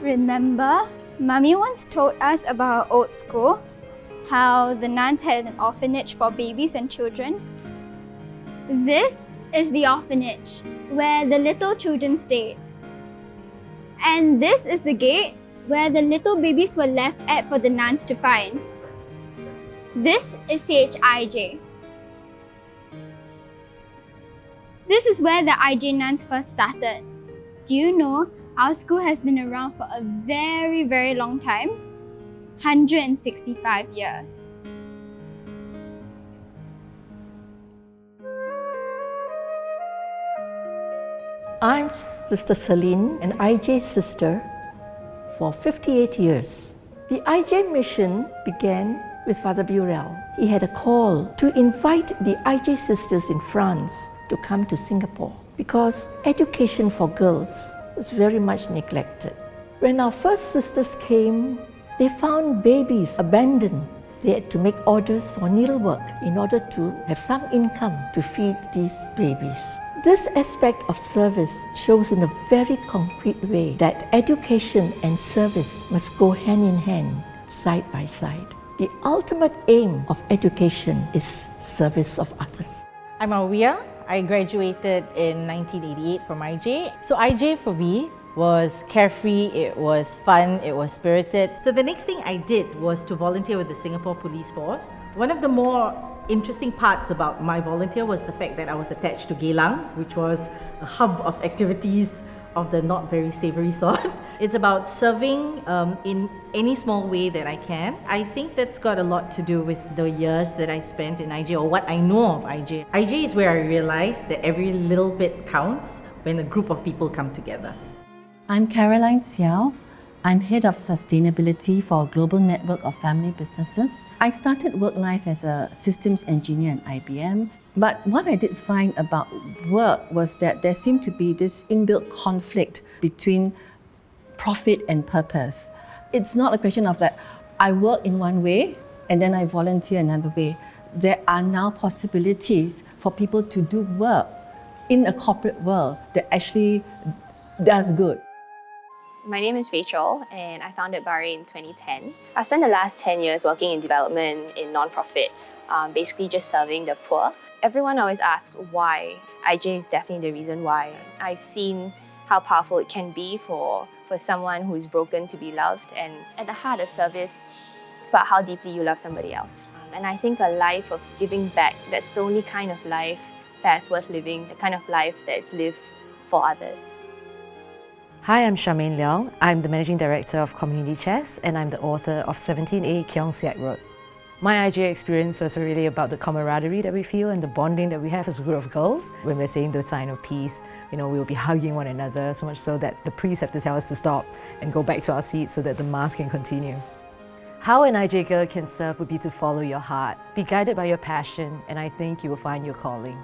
Remember, Mummy once told us about our old school, how the nuns had an orphanage for babies and children. This is the orphanage where the little children stayed. And this is the gate where the little babies were left at for the nuns to find. This is CHIJ. This is where the IJ nuns first started. Do you know our school has been around for a very, very long time? 165 years. I'm Sister Celine, an IJ sister for 58 years. The IJ mission began with Father Burrell. He had a call to invite the IJ sisters in France to come to Singapore because education for girls was very much neglected. When our first sisters came, they found babies abandoned. They had to make orders for needlework in order to have some income to feed these babies. This aspect of service shows in a very concrete way that education and service must go hand in hand, side by side. The ultimate aim of education is service of others. I'm Awia. I graduated in 1988 from IJ. So IJ for me was carefree, it was fun, it was spirited. So the next thing I did was to volunteer with the Singapore Police Force. One of the more interesting parts about my volunteer was the fact that I was attached to Geylang, which was a hub of activities of the not very savory sort. It's about serving in any small way that I can. I think that's got a lot to do with the years that I spent in IJ or what I know of IJ. IJ is where I realized that every little bit counts when a group of people come together. I'm Caroline Xiao. I'm Head of Sustainability for a global network of family businesses. I started work life as a systems engineer in IBM. But what I did find about work was that there seemed to be this inbuilt conflict between profit and purpose. It's not a question of that I work in one way and then I volunteer another way. There are now possibilities for people to do work in a corporate world that actually does good. My name is Rachel and I founded Bari in 2010. I spent the last 10 years working in development in non-profit, basically just serving the poor. Everyone always asks why. IJ is definitely the reason why. I've seen how powerful it can be for someone who is broken to be loved, and at the heart of service, it's about how deeply you love somebody else. And I think a life of giving back, that's the only kind of life that's worth living, the kind of life that's lived for others. Hi, I'm Charmaine Leong. I'm the Managing Director of Community Chess and I'm the author of 17A Keong Siak Road. My IJ experience was really about the camaraderie that we feel and the bonding that we have as a group of girls. When we're saying the sign of peace, we'll be hugging one another, so much so that the priests have to tell us to stop and go back to our seats so that the Mass can continue. How an IJ girl can serve would be to follow your heart, be guided by your passion, and I think you will find your calling.